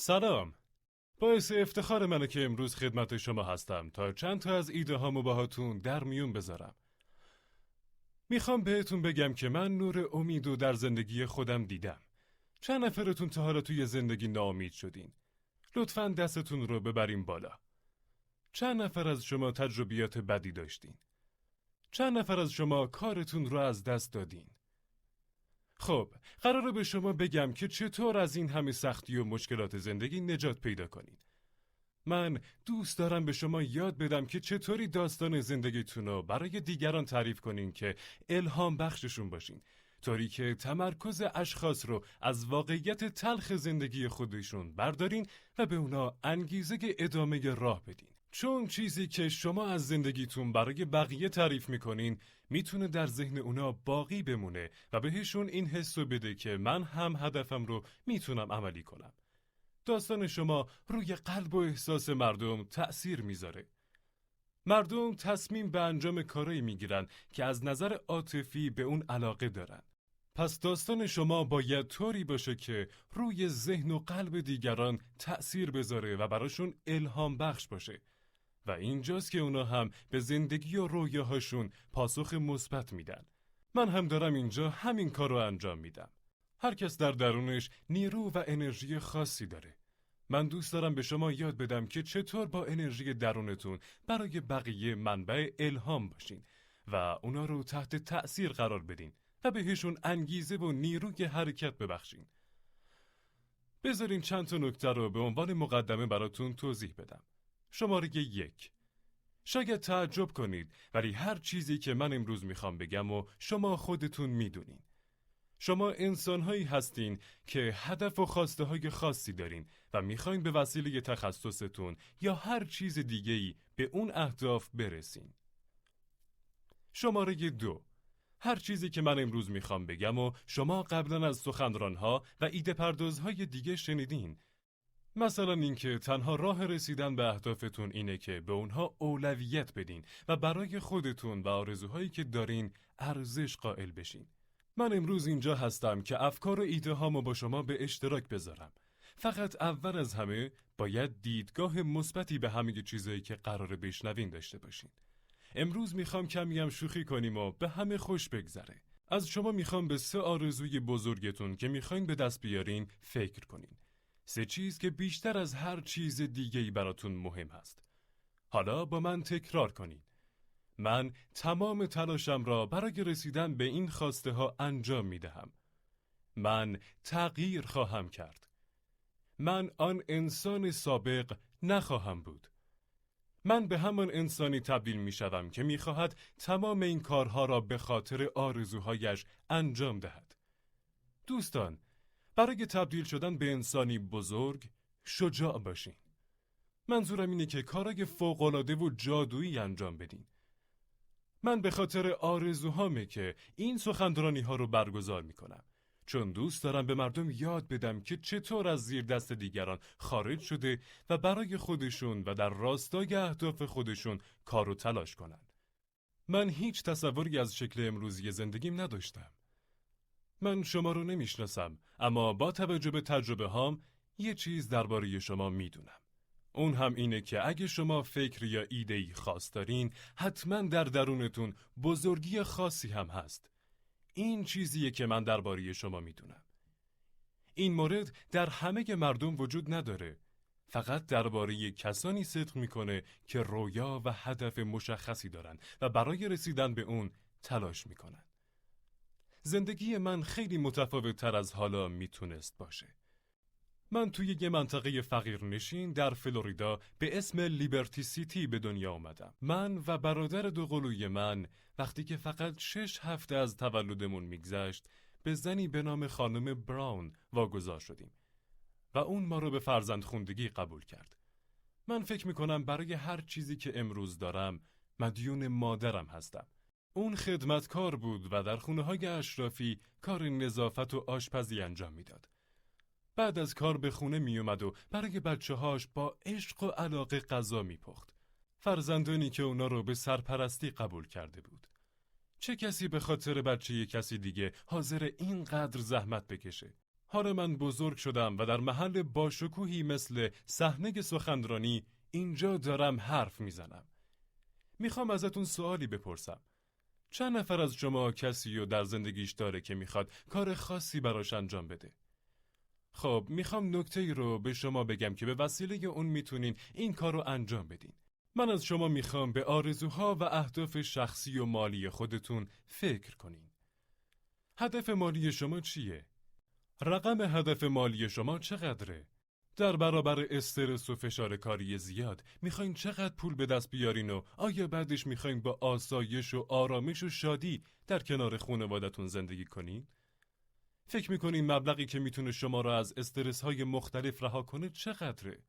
سلام. باعث افتخار منه که امروز خدمت شما هستم تا چند تا از ایده هامو باهاتون در میون بذارم. میخوام بهتون بگم که من نور امیدو در زندگی خودم دیدم. چند نفرتون تا حالا توی زندگی ناامید شدین؟ لطفاً دستتون رو ببرین بالا. چند نفر از شما تجربیات بدی داشتین؟ چند نفر از شما کارتون رو از دست دادین؟ خب، قراره به شما بگم که چطور از این همه سختی و مشکلات زندگی نجات پیدا کنین. من دوست دارم به شما یاد بدم که چطوری داستان زندگیتون رو برای دیگران تعریف کنین که الهام بخششون باشین، طوری که تمرکز اشخاص رو از واقعیت تلخ زندگی خودشون بردارین و به اونا انگیزه ادامه راه بدین. چون چیزی که شما از زندگیتون برای بقیه تعریف میکنین میتونه در ذهن اونا باقی بمونه و بهشون این حسو بده که من هم هدفم رو میتونم عملی کنم. داستان شما روی قلب و احساس مردم تأثیر میذاره. مردم تصمیم به انجام کارایی میگیرن که از نظر عاطفی به اون علاقه دارن. پس داستان شما باید طوری باشه که روی ذهن و قلب دیگران تأثیر بذاره و براشون الهام بخش باشه. و اینجاست که اونا هم به زندگی و رویاهاشون پاسخ مثبت میدن. من هم دارم اینجا همین کار رو انجام میدم. هر کس در درونش نیرو و انرژی خاصی داره. من دوست دارم به شما یاد بدم که چطور با انرژی درونتون برای بقیه منبع الهام باشین و اونا رو تحت تأثیر قرار بدین و بهشون انگیزه و نیروی حرکت ببخشین. بذارین چند تا نکته رو به عنوان مقدمه براتون توضیح بدم. شماره 1. شاید تعجب کنید ولی هر چیزی که من امروز میخوام بگم و شما خودتون میدونین. شما انسان‌هایی هستین که هدف و خواسته های خاصی دارین و میخواین به وسیله تخصصتون یا هر چیز دیگه‌ای به اون اهداف برسین. شماره 2. هر چیزی که من امروز میخوام بگم و شما قبلا از سخنران‌ها و ایده پردازهای دیگه شنیدین. مثلا اینکه تنها راه رسیدن به اهدافتون اینه که به اونها اولویت بدین و برای خودتون و آرزوهایی که دارین ارزش قائل بشین. من امروز اینجا هستم که افکار و ایده هامو با شما به اشتراک بذارم. فقط اول از همه باید دیدگاه مثبتی به همه چیزایی که قراره بشنوین داشته باشین. امروز میخوام کمی هم شوخی کنیم و به همه خوش بگذره. از شما میخوام به 3 آرزوی بزرگتون که میخواین به دست بیارین فکر کنین. 3 چیز که بیشتر از هر چیز دیگه‌ای براتون مهم هست. حالا با من تکرار کنین. من تمام تلاشم را برای رسیدن به این خواسته ها انجام می دهم. من تغییر خواهم کرد. من آن انسان سابق نخواهم بود. من به همان انسانی تبدیل می شوم که می خواهد تمام این کارها را به خاطر آرزوهایش انجام دهد. دوستان، برای تبدیل شدن به انسانی بزرگ، شجاع باشین. منظورم اینه که کارای فوق‌العاده و جادویی انجام بدین. من به خاطر آرزوهامه که این سخنرانی ها رو برگزار می کنم. چون دوست دارم به مردم یاد بدم که چطور از زیر دست دیگران خارج شده و برای خودشون و در راستای اهداف خودشون کار و تلاش کنن. من هیچ تصوری از شکل امروزی زندگیم نداشتم. من شما رو نمیشناسم، اما با توجه به تجربه هام یه چیز درباره شما میدونم. اون هم اینه که اگه شما فکر یا ایده‌ای خاص دارین، حتما در درونتون بزرگی خاصی هم هست. این چیزیه که من درباره شما میدونم. این مورد در همه مردم وجود نداره. فقط درباره کسانی صدق میکنه که رویا و هدف مشخصی دارن و برای رسیدن به اون تلاش میکنن. زندگی من خیلی متفاوت تر از حالا میتونست باشه. من توی یه منطقه فقیرنشین در فلوریدا به اسم لیبرتی سیتی به دنیا آمدم. من و برادر دوقلوی من وقتی که فقط 6 هفته از تولدمون میگذشت به زنی به نام خانم براون واگذار شدیم و اون ما رو به فرزندخوندگی قبول کرد. من فکر میکنم برای هر چیزی که امروز دارم مدیون مادرم هستم. اون خدمتکار بود و در خونه‌های اشرافی کار نظافت و آشپزی انجام میداد. بعد از کار به خونه می اومد و برای بچه‌هاش با عشق و علاقه غذا می‌پخت. فرزندانی که اونا رو به سرپرستی قبول کرده بود. چه کسی به خاطر بچه کسی دیگه حاضر اینقدر زحمت بکشه؟ حالا من بزرگ شدم و در محل باشکوهی مثل صحنه سخنرانی اینجا دارم حرف میزنم. میخوام ازتون سوالی بپرسم. چند نفر از شما کسی رو در زندگیش داره که میخواد کار خاصی براش انجام بده؟ خب میخوام نکته‌ای رو به شما بگم که به وسیله اون میتونین این کار رو انجام بدین. من از شما میخوام به آرزوها و اهداف شخصی و مالی خودتون فکر کنین. هدف مالی شما چیه؟ رقم هدف مالی شما چقدره؟ در برابر استرس و فشار کاری زیاد میخواین چقدر پول به دست بیارین و آیا بعدش میخواین با آسایش و آرامش و شادی در کنار خانوادتون زندگی کنین؟ فکر میکنین مبلغی که میتونه شما را از استرس های مختلف رها کنه چقدره؟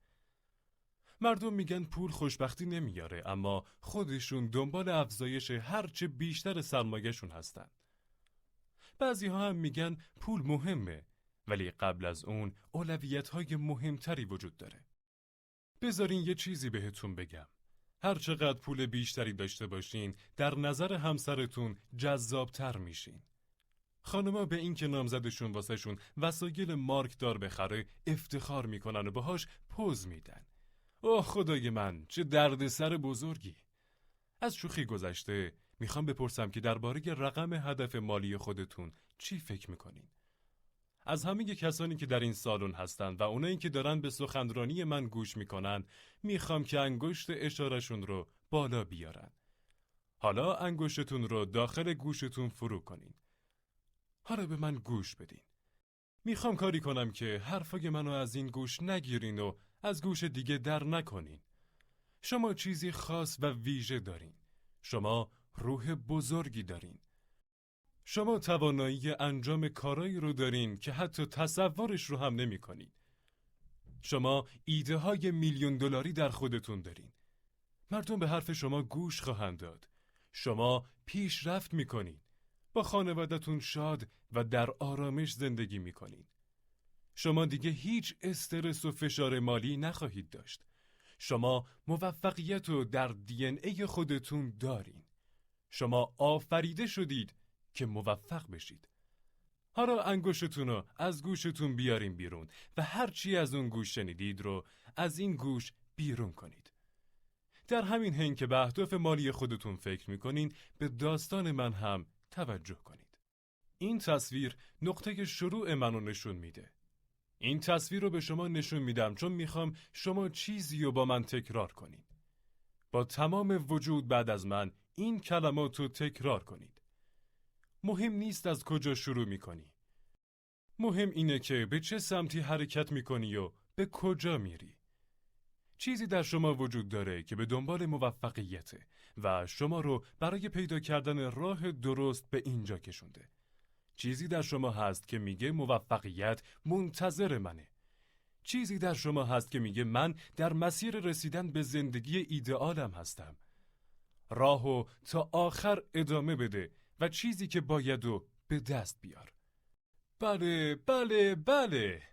مردم میگن پول خوشبختی نمیاره، اما خودشون دنبال افزایش هرچه بیشتر سرمایه‌شون هستن. بعضی ها هم میگن پول مهمه، ولی قبل از اون اولویت‌های مهمتری وجود داره. بذارین یه چیزی بهتون بگم. هر چقدر پول بیشتری داشته باشین، در نظر همسرتون جذابتر میشین. خانم‌ها به این که نامزدشون واسهشون وسایل مارکدار بخره افتخار میکنن و باهاش پوز میدن. اوه خدای من، چه دردسر بزرگی. از شوخی گذشته میخوام بپرسم که درباره رقم هدف مالی خودتون چی فکر میکنین؟ از همه کسانی که در این سالن هستن و اونایی که دارن به سخنرانی من گوش میکنن میخوام که انگشت اشارهشون رو بالا بیارن. حالا انگشتتون رو داخل گوشتون فرو کنین. حالا به من گوش بدین. میخوام کاری کنم که حرفای منو از این گوش نگیرین و از گوش دیگه در نکنین. شما چیزی خاص و ویژه دارین. شما روح بزرگی دارین. شما توانایی انجام کارایی رو دارین که حتی تصورش رو هم نمی کنین. شما ایده های میلیون دلاری در خودتون دارین. مردم به حرف شما گوش خواهند داد. شما پیشرفت می کنین. با خانوادتون شاد و در آرامش زندگی می کنین. شما دیگه هیچ استرس و فشار مالی نخواهید داشت. شما موفقیت رو در دی ان ای خودتون دارین. شما آفریده شدید که موفق بشید. حالا انگشتتون رو از گوشتون بیارین بیرون و هر چی از اون گوش شنیدید رو از این گوش بیرون کنید. در همین حین که به اهداف مالی خودتون فکر میکنین به داستان من هم توجه کنید. این تصویر نقطه شروع منو نشون میده. این تصویر رو به شما نشون میدم چون میخوام شما چیزی رو با من تکرار کنید. با تمام وجود بعد از من این کلمات رو تکرار کنید. مهم نیست از کجا شروع میکنی. مهم اینه که به چه سمتی حرکت میکنی و به کجا میری. چیزی در شما وجود داره که به دنبال موفقیته و شما رو برای پیدا کردن راه درست به اینجا کشونده. چیزی در شما هست که میگه موفقیت منتظر منه. چیزی در شما هست که میگه من در مسیر رسیدن به زندگی ایدئالم هستم. راهو تا آخر ادامه بده و چیزی که بایدو به دست بیار. بله، بله، بله.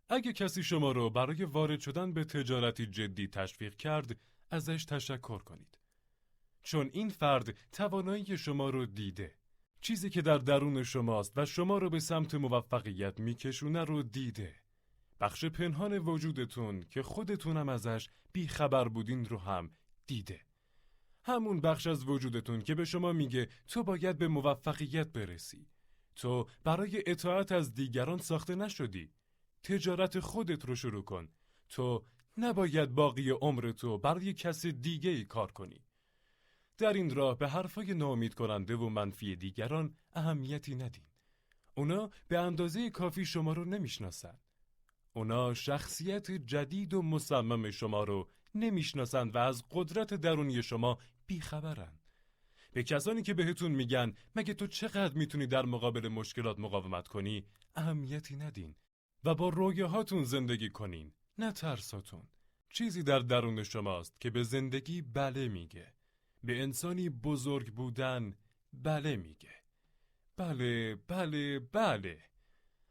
اگه کسی شما رو برای وارد شدن به تجارتی جدی تشویق کرد، ازش تشکر کنید. چون این فرد توانایی شما رو دیده. چیزی که در درون شماست و شما رو به سمت موفقیت میکشونه رو دیده. بخش پنهان وجودتون که خودتونم ازش بیخبر بودین رو هم دیده. همون بخش از وجودتون که به شما میگه تو باید به موفقیت برسی. تو برای اطاعت از دیگران ساخته نشدی. تجارت خودت رو شروع کن. تو نباید باقی عمرتو برای کس دیگه ای کار کنی. در این راه به حرفای ناامید کننده و منفی دیگران اهمیتی ندین. اونا به اندازه کافی شما رو نمیشناسن. اونا شخصیت جدید و مصمم شما رو نمیشناسن و از قدرت درونی شما بیخبرن. به کسانی که بهتون میگن مگه تو چقدر میتونی در مقابل مشکلات مقاومت کنی اهمیتی ندین و با رویاهاتون زندگی کنین، نه ترساتون. چیزی در درون شماست که به زندگی بله میگه. به انسانی بزرگ بودن بله میگه. بله، بله، بله.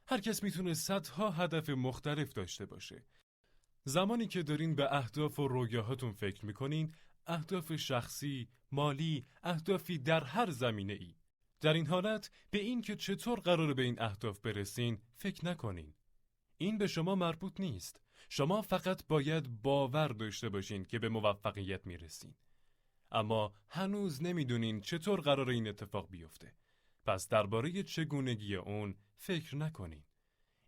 هر کس میتونه صدها هدف مختلف داشته باشه. زمانی که دارین به اهداف و رویاهاتون فکر میکنین، اهداف شخصی، مالی، اهدافی در هر زمینه ای، در این حالت به این که چطور قراره به این اهداف برسین فکر نکنین. این به شما مربوط نیست. شما فقط باید باور داشته باشین که به موفقیت میرسین. اما هنوز نمیدونین چطور قراره این اتفاق بیفته. پس درباره چگونگی اون فکر نکنین.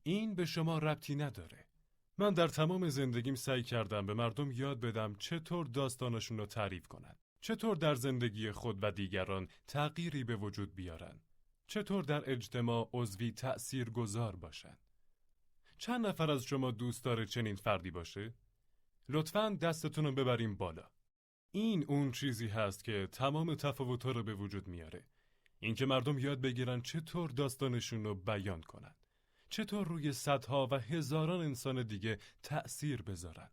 این به شما ربطی نداره. من در تمام زندگیم سعی کردم به مردم یاد بدم چطور داستانشون رو تعریف کنن. چطور در زندگی خود و دیگران تغییری به وجود بیارن. چطور در اجتماع عضوی تأثیرگذار باشن. چند نفر از شما دوست داره چنین فردی باشه؟ لطفاً دستتون رو ببریم بالا. این اون چیزی هست که تمام تفاوت‌ها رو به وجود میاره. اینکه مردم یاد بگیرن چطور داستانشون رو بیان کنن. چطور روی صدها و هزاران انسان دیگه تأثیر بذارن.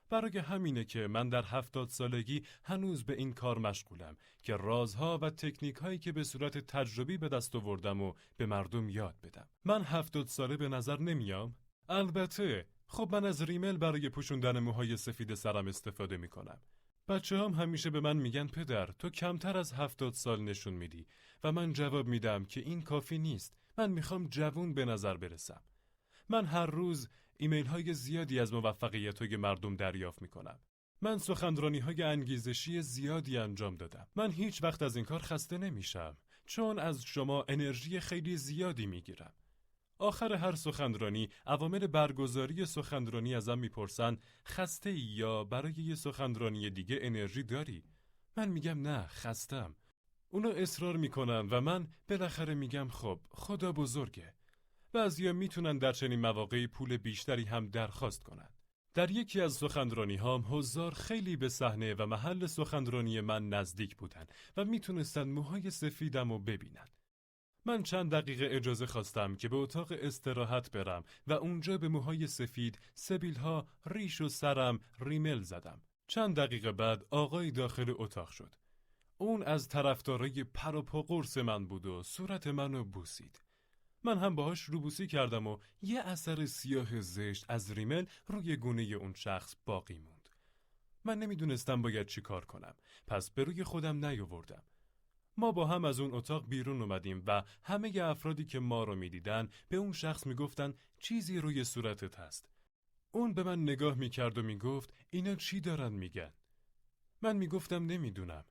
برای همینه که من در 70 سالگی هنوز به این کار مشغولم که رازها و تکنیک‌هایی که به صورت تجربی به دست آوردم و به مردم یاد بدم. من 70 ساله به نظر نمیام؟ البته. خب من از ریمل برای پوشوندن موهای سفید سرم استفاده میکنم. بچه‌هام همیشه به من میگن پدر تو کمتر از 70 سال نشون میدی و من جواب میدم که این کافی نیست. من میخوام جوون به نظر برسم. من هر روز ایمیل های زیادی از موفقیت های مردم دریافت میکنم. من سخنرانی های انگیزشی زیادی انجام دادم. من هیچ وقت از این کار خسته نمیشم چون از شما انرژی خیلی زیادی میگیرم. آخر هر سخنرانی عوامل برگزاری سخنرانی ازم میپرسن خسته ای یا برای یه سخنرانی دیگه انرژی داری؟ من میگم نه خستم. اونا اصرار میکنن و من بالاخره میگم خب خدا بزرگه. بعضیا میتونن در چنین مواقعی پول بیشتری هم درخواست کنن. در یکی از سخنرانی هام حضار خیلی به صحنه و محل سخنرانی من نزدیک بودن و میتونستن موهای سفیدم رو ببینن. من چند دقیقه اجازه خواستم که به اتاق استراحت برم و اونجا به موهای سفید، سبیلها، ریش و سرم ریمل زدم. چند دقیقه بعد آقای داخل اتاق شد. اون از طرفدارای پر و پا قرص من بود و صورت منو بوسید. من هم باهاش روبوسی کردم و یه اثر سیاه زشت از ریمل روی گونه اون شخص باقی موند. من نمیدونستم باید چی کار کنم، پس به روی خودم نیاوردم. ما با هم از اون اتاق بیرون اومدیم و همه افرادی که ما رو میدیدن به اون شخص میگفتن چیزی روی صورتت هست. اون به من نگاه میکرد و میگفت اینا چی دارن میگن؟ من میگفتم نمیدونم.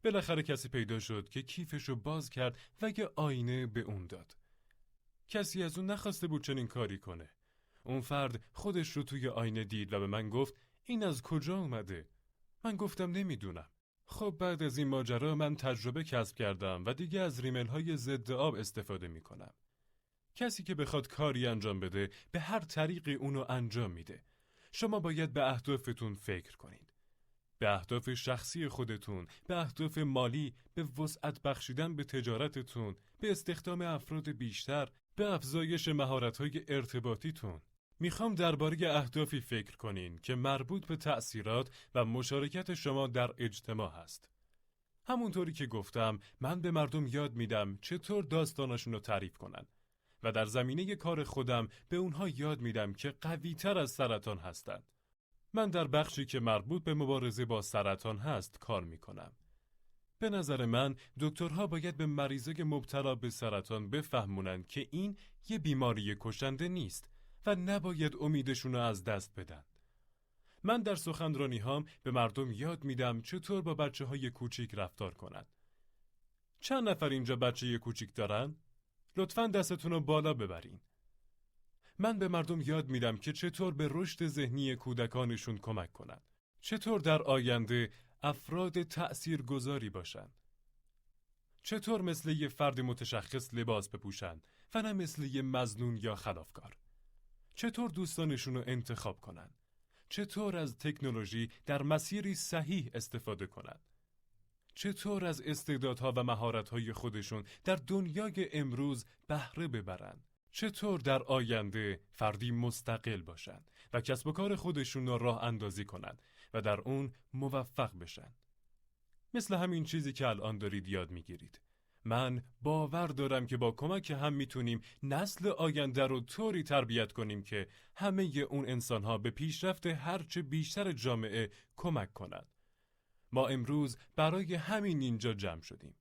بالاخره کسی پیدا شد که کیفشو باز کرد و یه آینه به اون داد. کسی از اون نخواسته بود چنین کاری کنه. اون فرد خودش رو توی آینه دید و به من گفت این از کجا اومده؟ من گفتم نمیدونم. خب بعد از این ماجرا من تجربه کسب کردم و دیگه از ریمل های ضد آب استفاده میکنم. کسی که بخواد کاری انجام بده به هر طریقی اونو انجام میده. شما باید به اهدافتون فکر کنید. به اهداف شخصی خودتون، به اهداف مالی، به وسعت بخشیدن به تجارتتون، به استخدام افراد بیشتر، به افزایش مهارت‌های ارتباطیتون. میخوام درباره اهدافی فکر کنین که مربوط به تأثیرات و مشارکت شما در اجتماع هست. همونطوری که گفتم من به مردم یاد میدم چطور داستانشون رو تعریف کنن و در زمینه کار خودم به اونها یاد میدم که قوی‌تر از سرطان هستن. من در بخشی که مربوط به مبارزه با سرطان هست کار میکنم. به نظر من دکترها باید به مریضای مبتلا به سرطان بفهمونن که این یه بیماری کشنده نیست و نباید امیدشون رو از دست بدن. من در سخنرانی هام به مردم یاد میدم چطور با بچه‌های کوچیک رفتار کنن. چند نفر اینجا بچه کوچیک دارن؟ لطفاً دستتون رو بالا ببرین. من به مردم یاد میدم که چطور به رشد ذهنی کودکانشون کمک کنن. چطور در آینده افراد تأثیرگذاری باشن. چطور مثل یه فرد متشخص لباس بپوشن و نه مثل یه مظنون یا خلافکار. چطور دوستانشون رو انتخاب کنن. چطور از تکنولوژی در مسیری صحیح استفاده کنن. چطور از استعدادها و مهارت‌های خودشون در دنیای امروز بهره ببرن. چطور در آینده فردی مستقل باشن و کسب و کار خودشون رو راه اندازی کنن و در اون موفق بشن. مثل همین چیزی که الان دارید یاد میگیرید. من باور دارم که با کمک هم میتونیم نسل آینده رو طوری تربیت کنیم که همه اون انسانها به پیشرفت هرچه بیشتر جامعه کمک کنند. ما امروز برای همین اینجا جمع شدیم.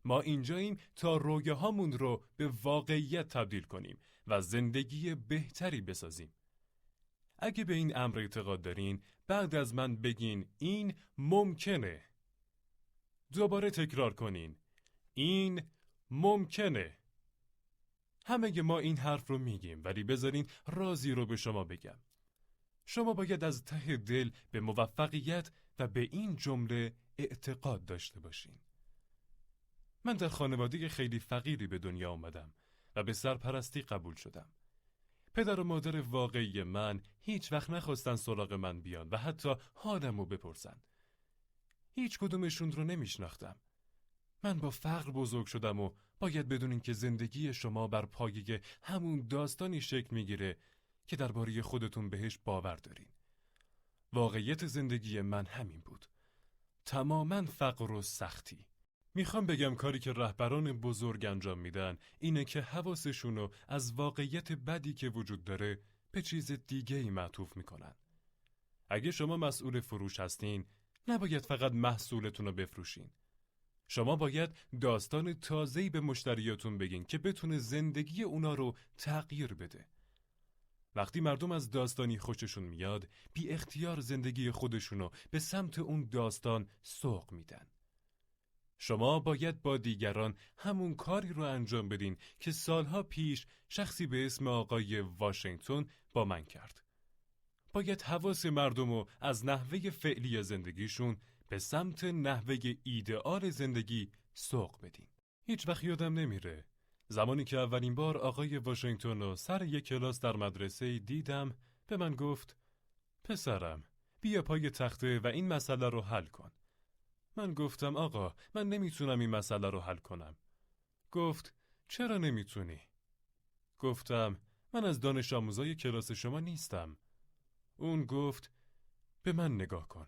ما اینجاییم تا رویاهامون رو به واقعیت تبدیل کنیم و زندگی بهتری بسازیم. اگه به این امر اعتقاد دارین، بعد از من بگین این ممکنه. دوباره تکرار کنین. این ممکنه. همه ما این حرف رو میگیم، ولی بذارین رازی رو به شما بگم. شما باید از ته دل به موفقیت و به این جمله اعتقاد داشته باشین. من در خانواده خیلی فقیری به دنیا آمدم و به سرپرستی قبول شدم. پدر و مادر واقعی من هیچ وقت نخواستن سراغ من بیان و حتی حالمو بپرسن. هیچ کدومشون رو نمیشناختم. من با فقر بزرگ شدم و باید بدونین که زندگی شما بر پایه همون داستانی شکل میگیره که درباره خودتون بهش باور دارین. واقعیت زندگی من همین بود. تماماً فقر و سختی. میخوام بگم کاری که رهبران بزرگ انجام میدن اینه که حواسشونو از واقعیت بدی که وجود داره به چیز دیگه‌ای معطوف میکنن. اگه شما مسئول فروش هستین، نباید فقط محصولتون رو بفروشین. شما باید داستان تازه‌ای به مشتریاتون بگین که بتونه زندگی اونا رو تغییر بده. وقتی مردم از داستانی خوششون میاد، بی اختیار زندگی خودشونو به سمت اون داستان سوق میدن. شما باید با دیگران همون کاری رو انجام بدین که سالها پیش شخصی به اسم آقای واشنگتن با من کرد. باید حواس مردم رو از نحوه فعلی زندگیشون به سمت نحوه ایدئال زندگی سوق بدین. هیچ وقت یادم نمیره زمانی که اولین بار آقای واشنگتن رو سر یک کلاس در مدرسه دیدم، به من گفت پسرم بیا پای تخته و این مسئله رو حل کن. من گفتم آقا من نمیتونم این مسئله رو حل کنم. گفت چرا نمیتونی؟ گفتم من از دانش آموزای کلاس شما نیستم. اون گفت به من نگاه کن.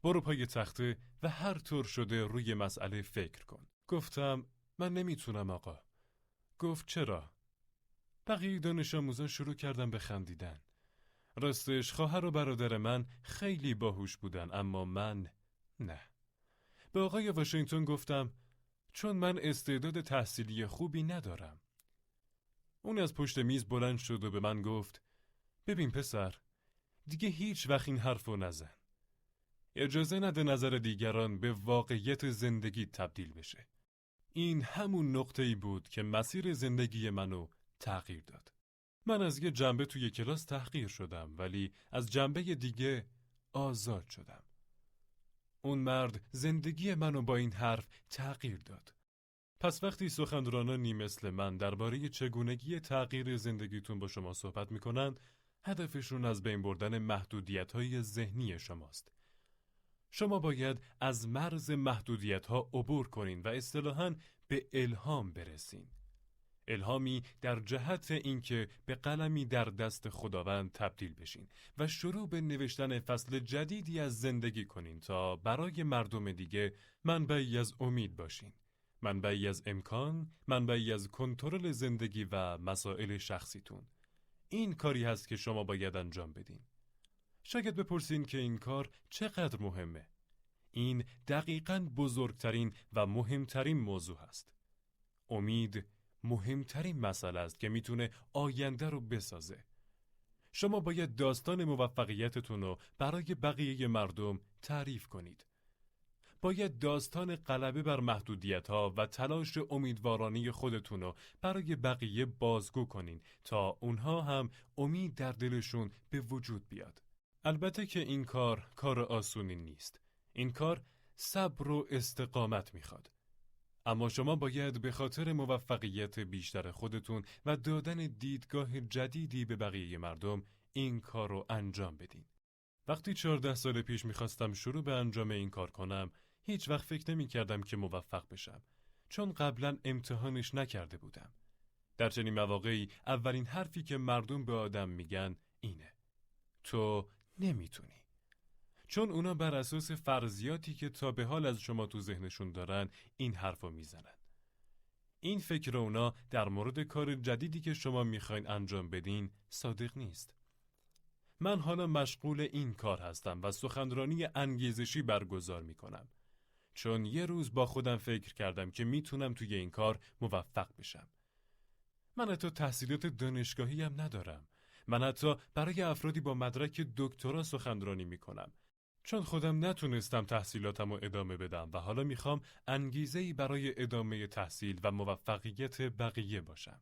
برو پای تخته و هر طور شده روی مسئله فکر کن. گفتم من نمیتونم آقا. گفت چرا؟ بقیه دانش آموزان شروع کردن به خندیدن. راستش خواهر و برادر من خیلی باهوش بودن اما من نه. به آقای واشنگتن گفتم چون من استعداد تحصیلی خوبی ندارم. اون از پشت میز بلند شد و به من گفت ببین پسر، دیگه هیچ وقت این حرفو نزن. اجازه نده نظر دیگران به واقعیت زندگی تبدیل بشه. این همون نقطه‌ای بود که مسیر زندگی منو تغییر داد. من از یه جنبه توی کلاس تحقیر شدم ولی از جنبه دیگه آزاد شدم. اون مرد زندگی منو با این حرف تغییر داد. پس وقتی سخنرانانی مثل من درباره چگونگی تغییر زندگیتون با شما صحبت میکنن، هدفشون از بین بردن محدودیت‌های ذهنی شماست. شما باید از مرز محدودیت‌ها عبور کنین و اصطلاحاً به الهام برسین. الهامی در جهت اینکه به قلمی در دست خداوند تبدیل بشین و شروع به نوشتن فصل جدیدی از زندگی کنین تا برای مردم دیگه منبعی از امید باشین. منبعی از امکان، منبعی از کنترل زندگی و مسائل شخصیتون. این کاری هست که شما باید انجام بدین. شاید بپرسین که این کار چقدر مهمه. این دقیقاً بزرگترین و مهمترین موضوع هست. امید مهمترین مسئله است که میتونه آینده رو بسازه. شما باید داستان موفقیتتون رو برای بقیه مردم تعریف کنید. باید داستان غلبه بر محدودیت‌ها و تلاش امیدوارانه خودتون رو برای بقیه بازگو کنین تا اونها هم امید در دلشون به وجود بیاد. البته که این کار آسونی نیست. این کار صبر و استقامت میخواد. اما شما باید به خاطر موفقیت بیشتر خودتون و دادن دیدگاه جدیدی به بقیه مردم این کار رو انجام بدین. وقتی 14 سال پیش میخواستم شروع به انجام این کار کنم، هیچ وقت فکر نمی کردم که موفق بشم، چون قبلا امتحانش نکرده بودم. در چنین مواقعی اولین حرفی که مردم به آدم میگن اینه: تو نمیتونی. چون اونا بر اساس فرضیاتی که تا به حال از شما تو ذهنشون دارن این حرفو میزنن. این فکر اونا در مورد کار جدیدی که شما میخواین انجام بدین صادق نیست. من حالا مشغول این کار هستم و سخنرانی انگیزشی برگزار میکنم. چون یه روز با خودم فکر کردم که میتونم توی این کار موفق بشم. من حتی تحصیلات دانشگاهی هم ندارم. من حتی برای افرادی با مدرک دکترا سخنرانی میکنم. چون خودم نتونستم تحصیلاتم رو ادامه بدم و حالا میخوام انگیزه‌ای برای ادامه تحصیل و موفقیت بقیه باشم.